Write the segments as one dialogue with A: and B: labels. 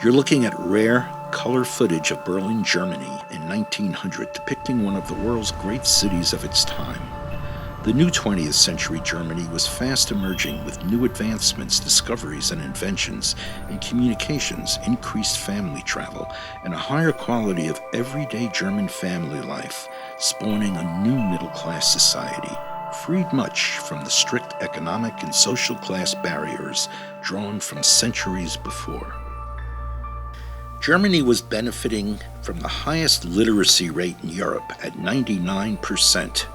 A: You're looking at rare, color footage of Berlin, Germany in 1900, depicting one of the world's great cities of its time. The new 20th century Germany was fast emerging with new advancements, discoveries, and inventions in communications, increased family travel, and a higher quality of everyday German family life, spawning a new middle-class society, freed much from the strict economic and social class barriers drawn from centuries before. Germany was benefiting from the highest literacy rate in Europe at 99%.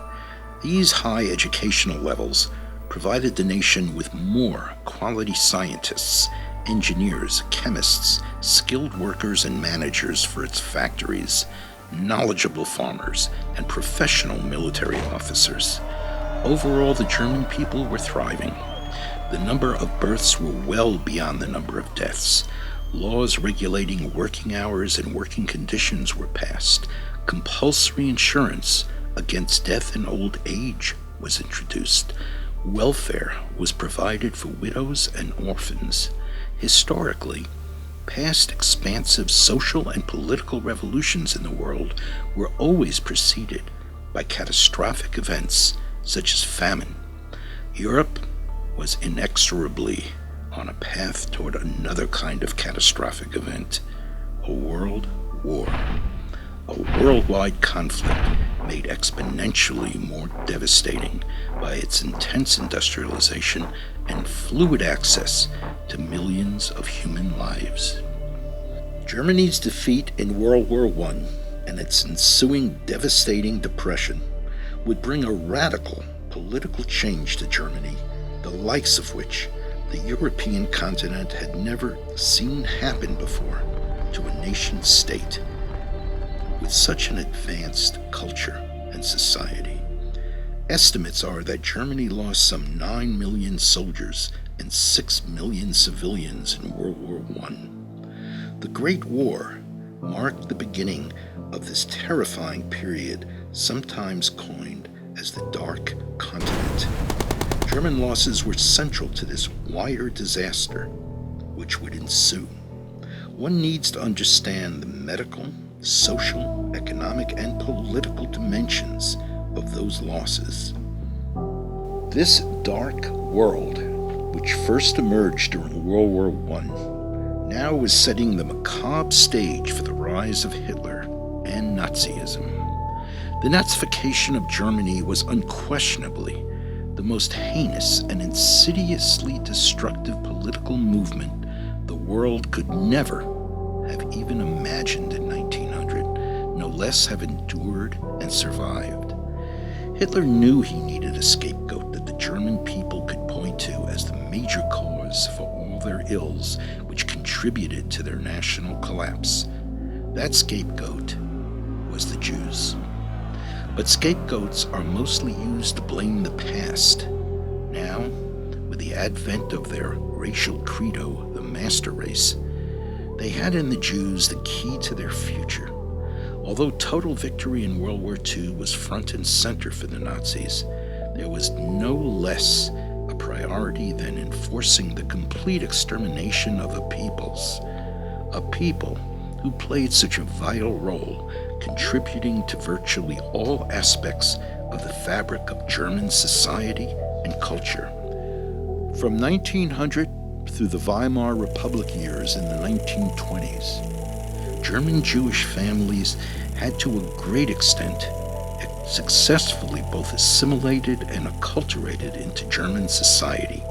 A: These high educational levels provided the nation with more quality scientists, engineers, chemists, skilled workers and managers for its factories, knowledgeable farmers, and professional military officers. Overall, the German people were thriving. The number of births were well beyond the number of deaths. Laws regulating working hours and working conditions were passed. Compulsory insurance against death and old age was introduced. Welfare was provided for widows and orphans. Historically, past expansive social and political revolutions in the world were always preceded by catastrophic events such as famine. Europe was inexorably on a path toward another kind of catastrophic event, a world war. A worldwide conflict made exponentially more devastating by its intense industrialization and fluid access to millions of human lives. Germany's defeat in World War I and its ensuing devastating depression would bring a radical political change to Germany, the likes of which the European continent had never seen happen before to a nation-state with such an advanced culture and society. Estimates are that Germany lost some 9 million soldiers and 6 million civilians in World War I. The Great War marked the beginning of this terrifying period, sometimes coined as the Dark Continent. German losses were central to this wider disaster which would ensue. One needs to understand the medical, social, economic, and political dimensions of those losses. This dark world, which first emerged during World War I, now was setting the macabre stage for the rise of Hitler and Nazism. The Nazification of Germany was unquestionably the most heinous and insidiously destructive political movement the world could never have even imagined in 1900, no less have endured and survived. Hitler knew he needed a scapegoat that the German people could point to as the major cause for all their ills which contributed to their national collapse. That scapegoat was the Jews. But scapegoats are mostly used to blame the past. Now, with the advent of their racial credo, the master race, they had in the Jews the key to their future. Although total victory in World War II was front and center for the Nazis, there was no less a priority than enforcing the complete extermination of a people who played such a vital role, contributing to virtually all aspects of the fabric of German society and culture. From 1900 through the Weimar Republic years in the 1920s, German Jewish families had to a great extent successfully both assimilated and acculturated into German society.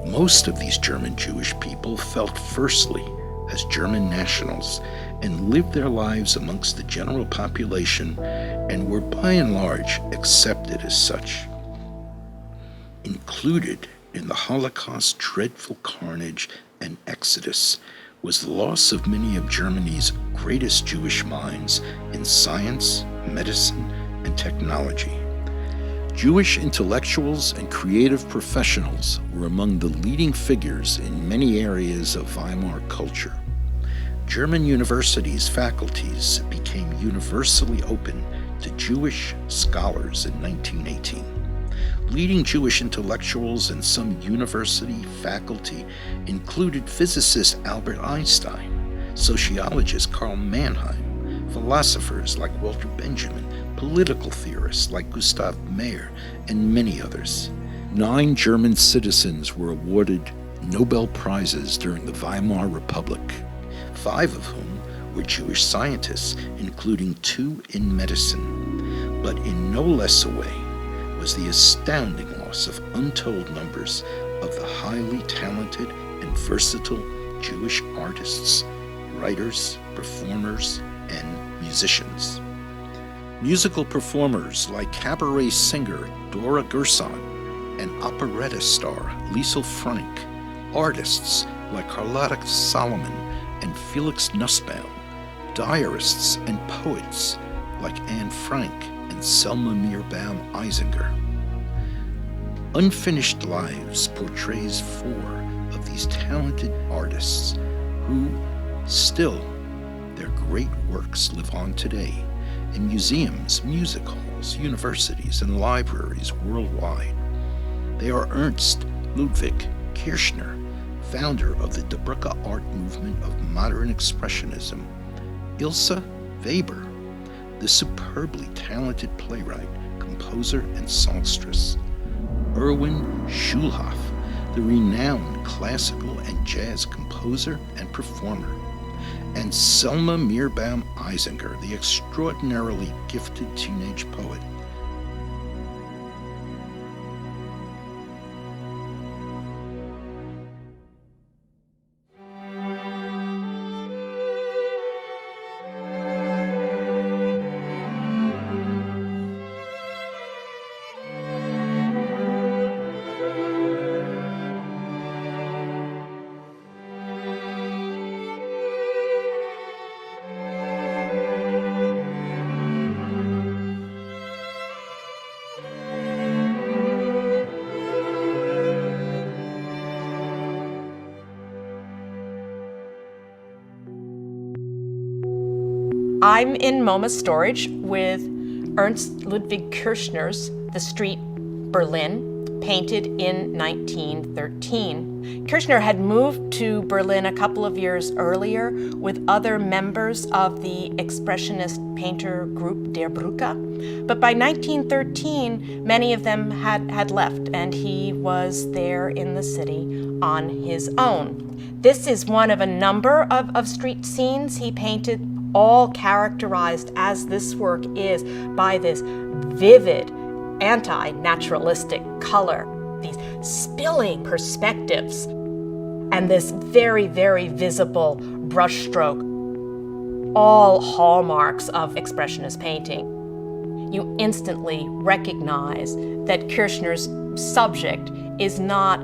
A: Most of these German Jewish people felt firstly as German nationals and lived their lives amongst the general population and were by and large accepted as such. Included in the Holocaust's dreadful carnage and exodus was the loss of many of Germany's greatest Jewish minds in science, medicine, and technology. Jewish intellectuals and creative professionals were among the leading figures in many areas of Weimar culture. German universities' faculties became universally open to Jewish scholars in 1918. Leading Jewish intellectuals and some university faculty included physicist Albert Einstein, sociologist Karl Mannheim, philosophers like Walter Benjamin, political theorists like Gustav Mahler, and many others. 9 German citizens were awarded Nobel Prizes during the Weimar Republic, 5 of whom were Jewish scientists, including 2 in medicine. But in no less a way was the astounding loss of untold numbers of the highly talented and versatile Jewish artists, writers, performers, and musicians. Musical performers like cabaret singer Dora Gerson and operetta star Liesl Frank, artists like Carlotta Solomon and Felix Nussbaum, diarists and poets like Anne Frank and Selma Meerbaum-Eisenger. Unfinished Lives portrays 4 of these talented artists who, still, their great works live on today in museums, music halls, universities, and libraries worldwide. They are Ernst Ludwig Kirchner, founder of the Depicted art movement of modern Expressionism; Ilse Weber, the superbly talented playwright, composer, and songstress; Erwin Schulhoff, the renowned classical and jazz composer and performer; and Selma Meerbaum-Eisenger, the extraordinarily gifted teenage poet.
B: I'm in MoMA's storage with Ernst Ludwig Kirchner's The Street, Berlin, painted in 1913. Kirchner had moved to Berlin a couple of years earlier with other members of the Expressionist painter group Der Brücke, but by 1913, many of them had left, and he was there in the city on his own. This is one of a number of street scenes he painted, all characterized, as this work is, by this vivid, anti-naturalistic color, these spilling perspectives, and this very, very visible brushstroke, all hallmarks of Expressionist painting. You instantly recognize that Kirchner's subject is not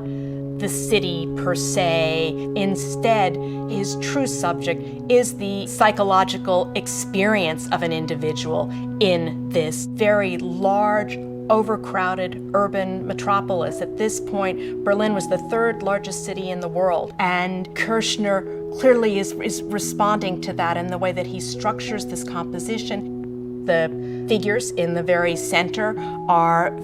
B: the city per se. Instead, his true subject is the psychological experience of an individual in this very large, overcrowded urban metropolis. At this point, Berlin was the 3rd largest city in the world, and Kirchner clearly is responding to that in the way that he structures this composition. The figures in the very center are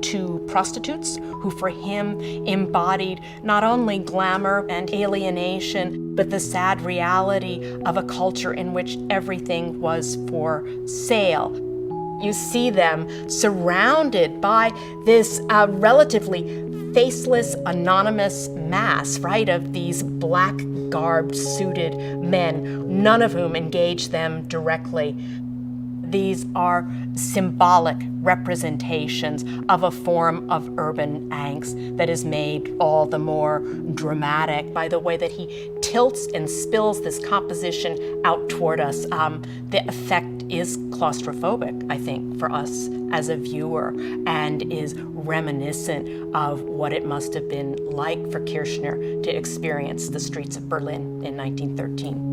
B: 2 prostitutes who for him embodied not only glamour and alienation, but the sad reality of a culture in which everything was for sale. You see them surrounded by this relatively faceless, anonymous mass, right, of these black garbed, suited men, none of whom engage them directly. These are symbolic representations of a form of urban angst that is made all the more dramatic by the way that he tilts and spills this composition out toward us. The effect is claustrophobic, I think, for us as a viewer, and is reminiscent of what it must have been like for Kirchner to experience the streets of Berlin in 1913.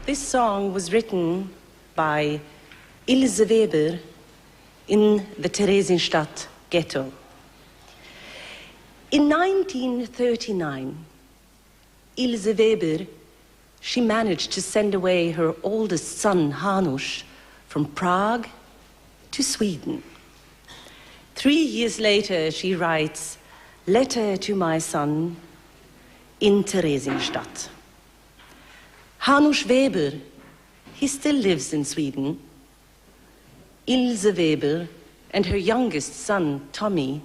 C: This song was written by Ilse Weber in the Theresienstadt ghetto. In 1939, Ilse Weber, she managed to send away her oldest son, Hanusz, from Prague to Sweden. 3 years later, she writes, "Letter to my son in Theresienstadt." Hanusz Weber, he still lives in Sweden. Ilse Weber and her youngest son, Tommy,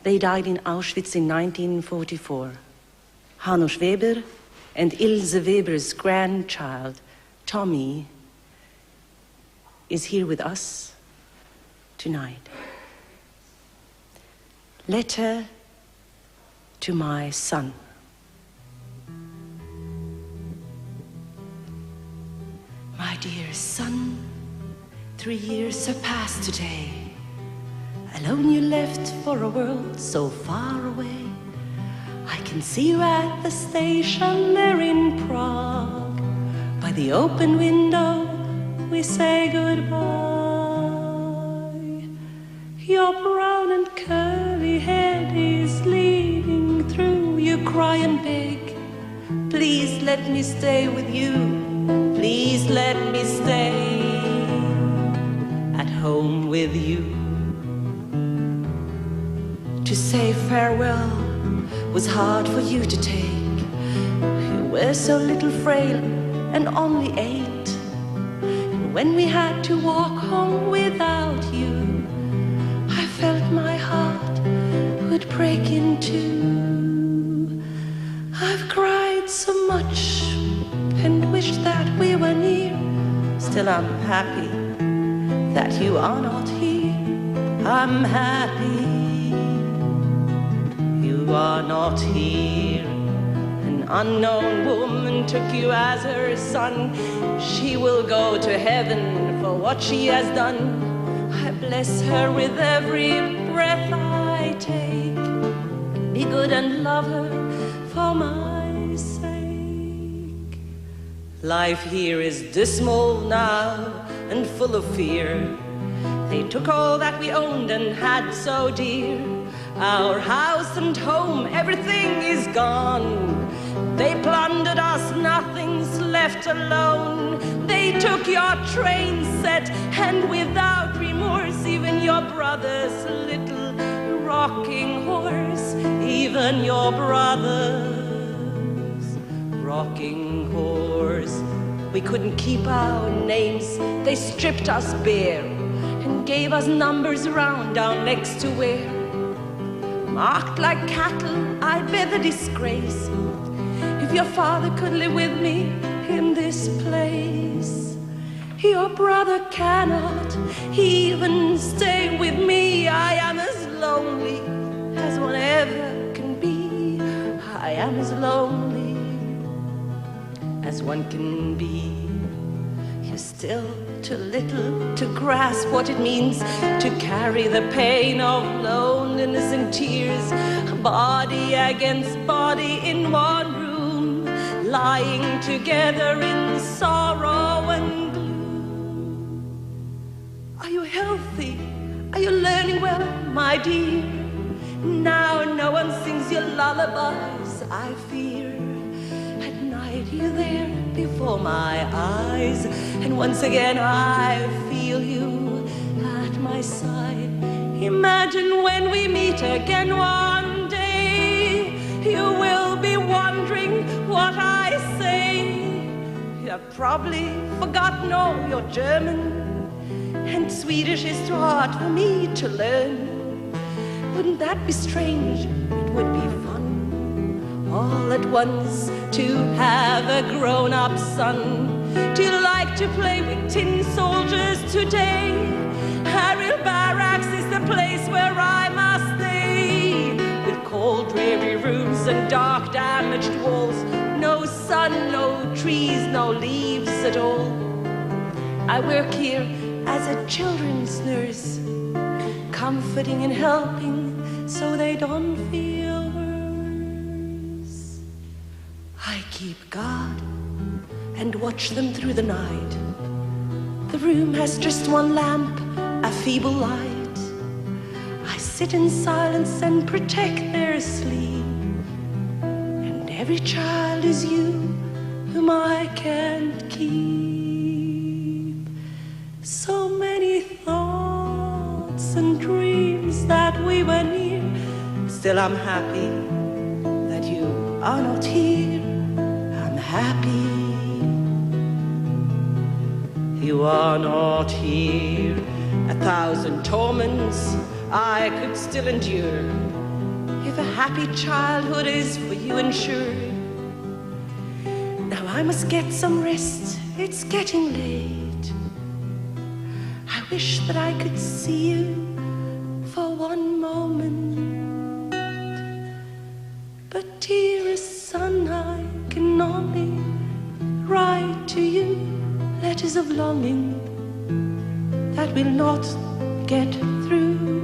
C: they died in Auschwitz in 1944. Hanusz Weber and Ilse Weber's grandchild, Tommy, is here with us tonight. Letter to my son. My dear son, 3 years have passed today. Alone you left for a world so far away. I can see you at the station there in Prague. By the open window we say goodbye. Your brown and curly head is leading through. You cry and beg, please let me stay with you. Please let me stay at home with you. To say farewell was hard for you to take. You were so little frail and only 8. And when we had to walk home without you, I felt my heart would break in two. I've cried so much and wished that we were near. Still I'm happy that you are not here. I'm happy you are not here. An unknown woman took you as her son. She will go to heaven for what she has done. I bless her with every breath I take. Be good and love her for my sake. Life here is dismal now and full of fear. They took all that we owned and had so dear. Our house and home, everything is gone. They plundered us, nothing's left alone. They took your train set, and without remorse, even your brother's little rocking horse, even your brother's rocking horse. We couldn't keep our names, they stripped us bare and gave us numbers round our necks to wear. Marked like cattle, I bear the disgrace. If your father could live with me in this place, your brother cannot even stay with me. I am as lonely as one ever can be. I am as lonely as one can be. You're still too little to grasp what it means to carry the pain of loneliness and tears, body against body in one room, lying together in sorrow and gloom. Are you healthy? Are you learning well, my dear? Now no one sings your lullabies, I fear. At night you're there before my eyes, and once again I feel you at my side. Imagine when we meet again one day, you will be wondering what I say. You've probably forgotten all your German, and Swedish is too hard for me to learn. Wouldn't that be strange? It would be fun all at once to have a grown-up son. Do you like to play with tin soldiers today? Harrier Barracks is the place where I must stay, with cold dreary rooms and dark damaged walls. No sun, no trees, no leaves at all. I work here as a children's nurse, comforting and helping so they don't feel worse. I keep guard and watch them through the night. The room has just one lamp, a feeble light. I sit in silence and protect their sleep. And every child is you, whom I can't keep. So many thoughts and dreams that we were near. Still I'm happy that you are not here. I'm happy you are not here. 1,000 torments I could still endure, if a happy childhood is for you insured. Now I must get some rest, it's getting late. I wish that I could see you for one moment. But dearest son, I can only write to you letters of longing that will not get through.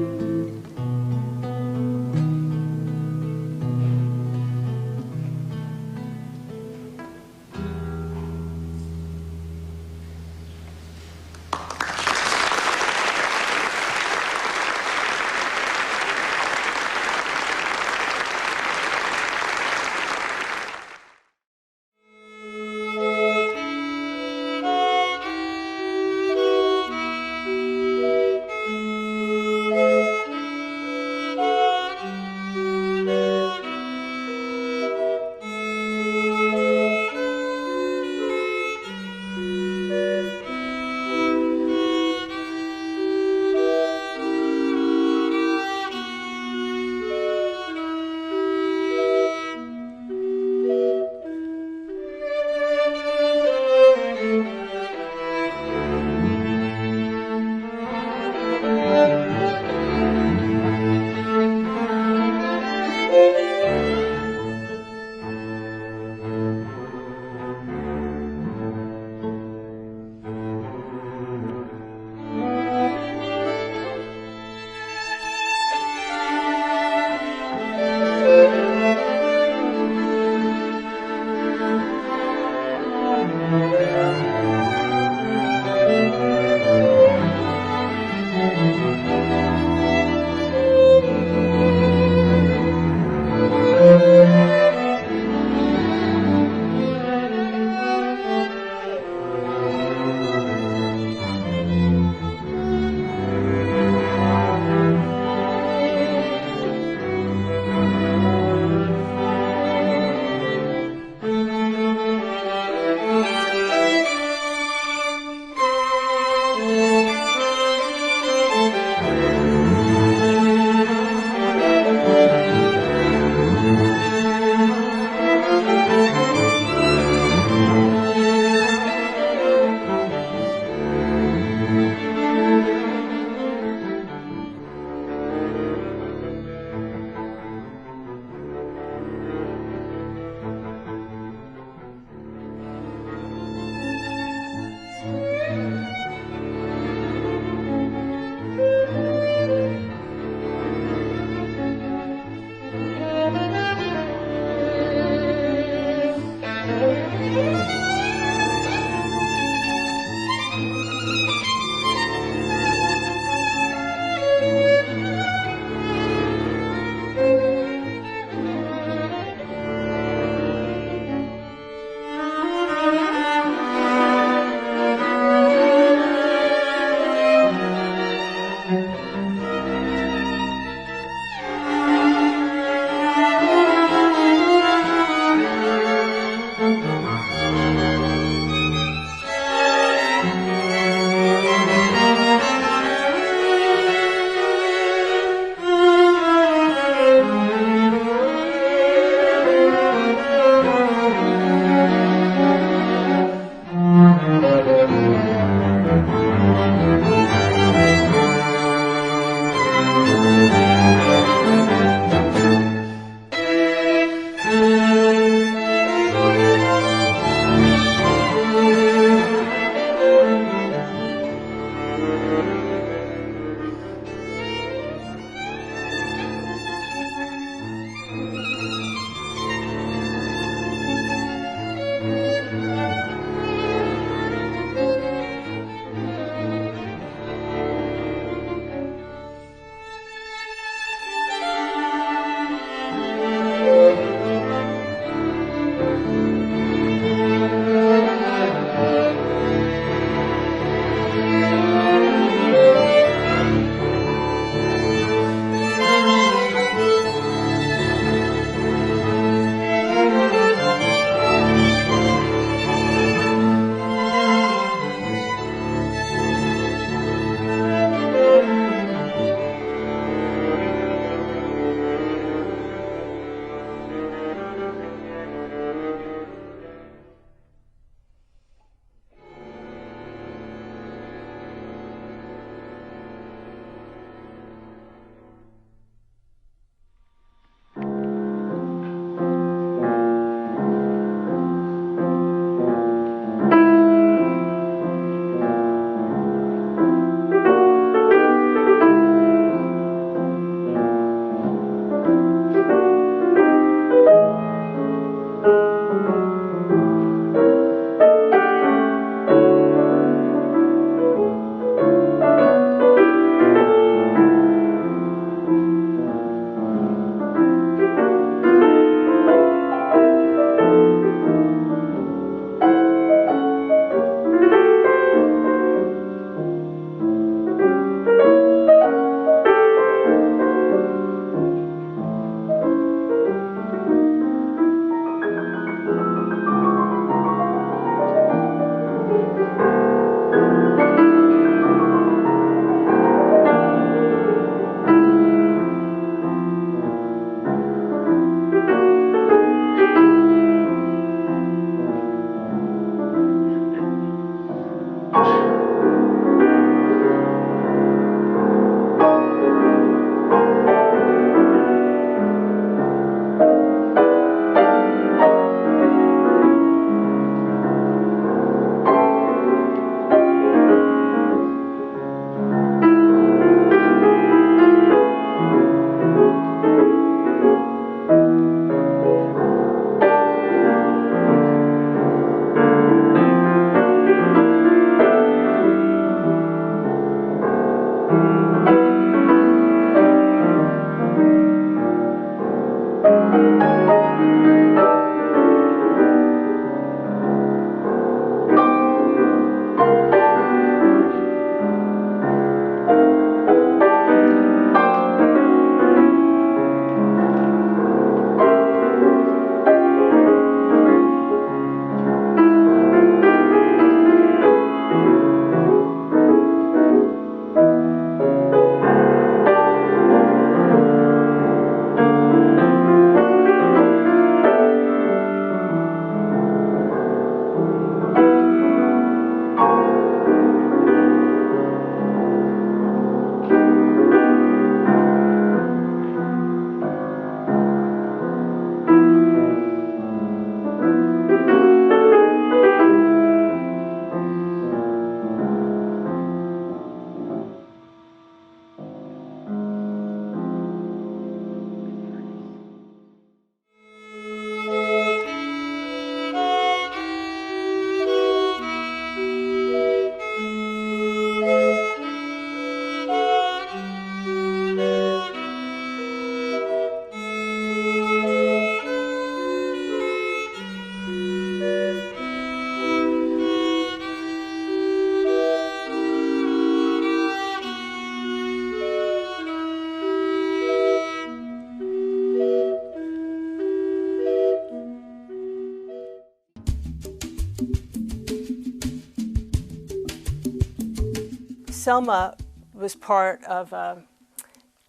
D: Selma was part of a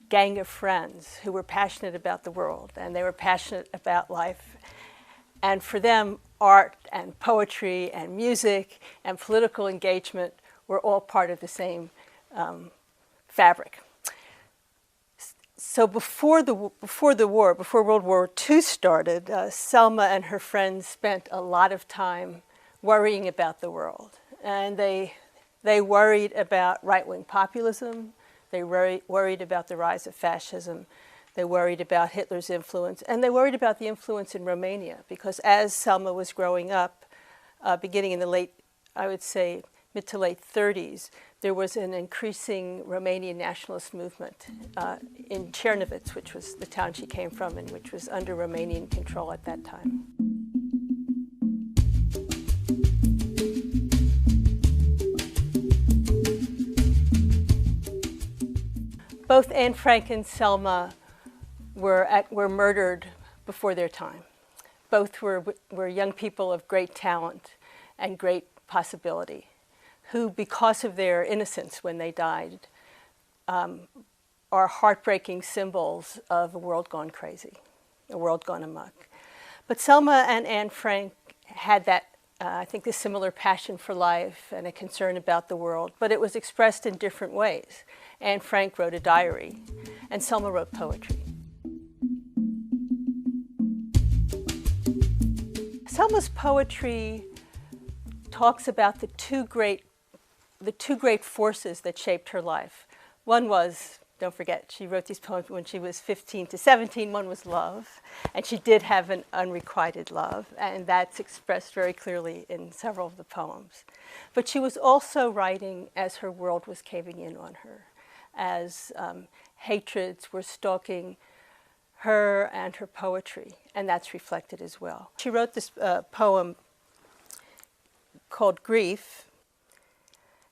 D: gang of friends who were passionate about the world, and they were passionate about life. And for them, art and poetry and music and political engagement were all part of the same fabric. So before World War II started, Selma and her friends spent a lot of time worrying about the world. And they worried about right-wing populism. They worried about the rise of fascism. They worried about Hitler's influence. And they worried about the influence in Romania, because as Selma was growing up, beginning in the late, I would say, mid to late 30s, there was an increasing Romanian nationalist movement in Czernowitz, which was the town she came from and which was under Romanian control at that time. Both Anne Frank and Selma were murdered before their time. Both were young people of great talent and great possibility, who, because of their innocence when they died, are heartbreaking symbols of a world gone crazy, a world gone amok. But Selma and Anne Frank had that, I think, a similar passion for life and a concern about the world, but it was expressed in different ways. Anne Frank wrote a diary, and Selma wrote poetry. Selma's poetry talks about the two great forces that shaped her life. One was, don't forget, she wrote these poems when she was 15 to 17. One was love, and she did have an unrequited love, and that's expressed very clearly in several of the poems. But she was also writing as her world was caving in on her, as hatreds were stalking her and her poetry, and that's reflected as well. She wrote this poem called Grief.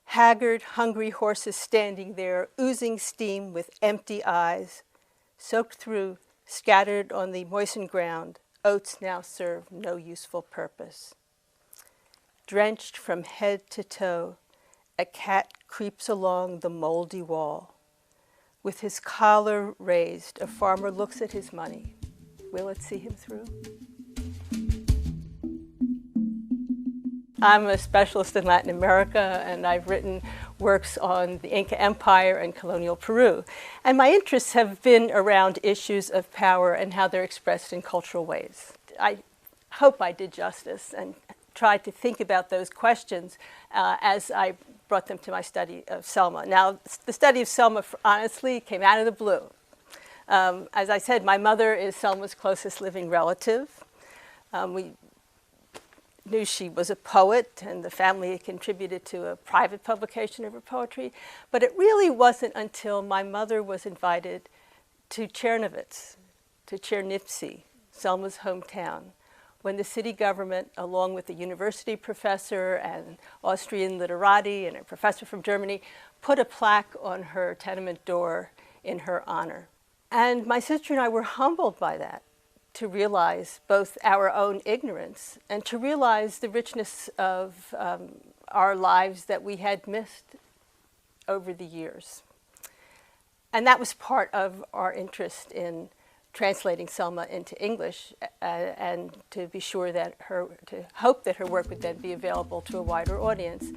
D: Haggard, hungry horses standing there, oozing steam with empty eyes, soaked through, scattered on the moistened ground, oats now serve no useful purpose. Drenched from head to toe, a cat creeps along the moldy wall. With his collar raised, a farmer looks at his money. Will it see him through? I'm a specialist in Latin America, and I've written works on the Inca Empire and colonial Peru. And my interests have been around issues of power and how they're expressed in cultural ways. I hope I did justice and tried to think about those questions as I brought them to my study of Selma. Now, the study of Selma, honestly, came out of the blue. As I said, my mother is Selma's closest living relative. We knew she was a poet, and the family had contributed to a private publication of her poetry. But it really wasn't until my mother was invited to Czernowitz, to Czernivtsi, Selma's hometown, when the city government, along with a university professor and Austrian literati and a professor from Germany, put a plaque on her tenement door in her honor. And my sister and I were humbled by that, to realize both our own ignorance and to realize the richness of our lives that we had missed over the years. And that was part of our interest in translating Selma into English and to be sure that to hope that her work would then be available to a wider audience.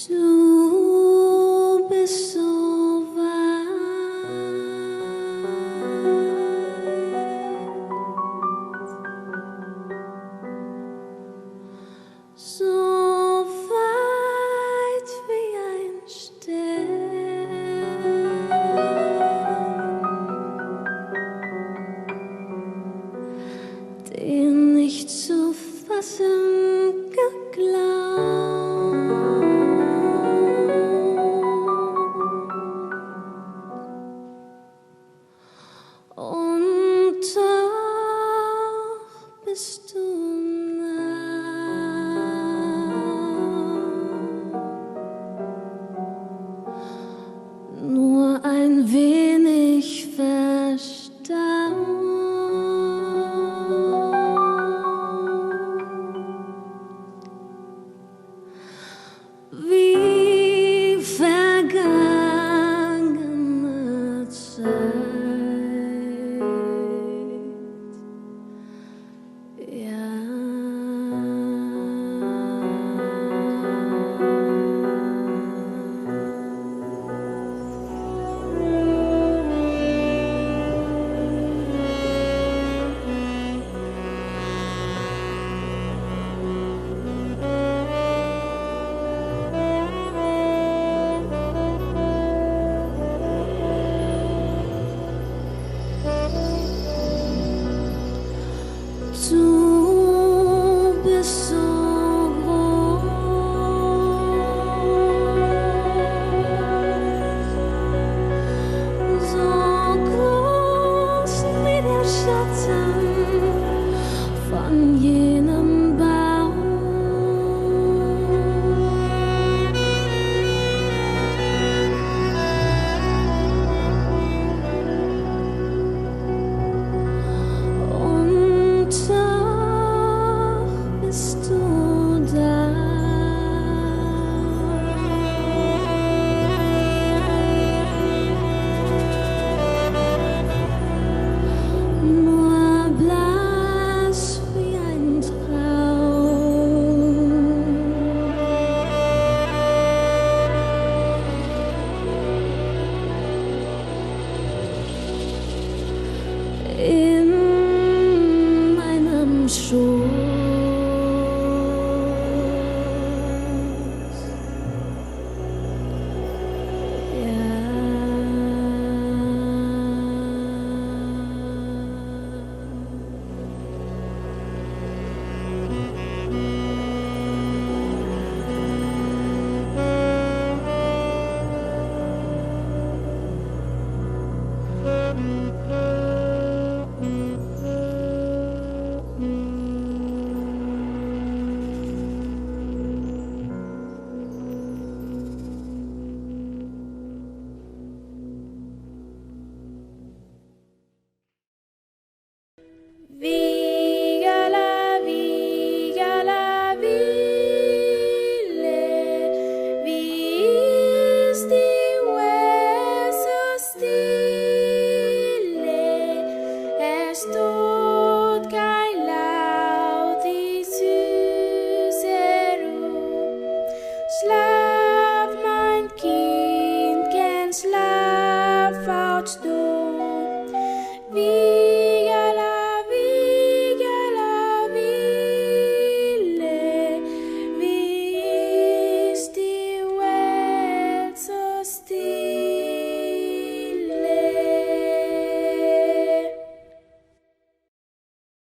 E: Du bist so weit, so weit wie ein Stern, den nicht zu fassen geglaubt. stod kai laudi susero.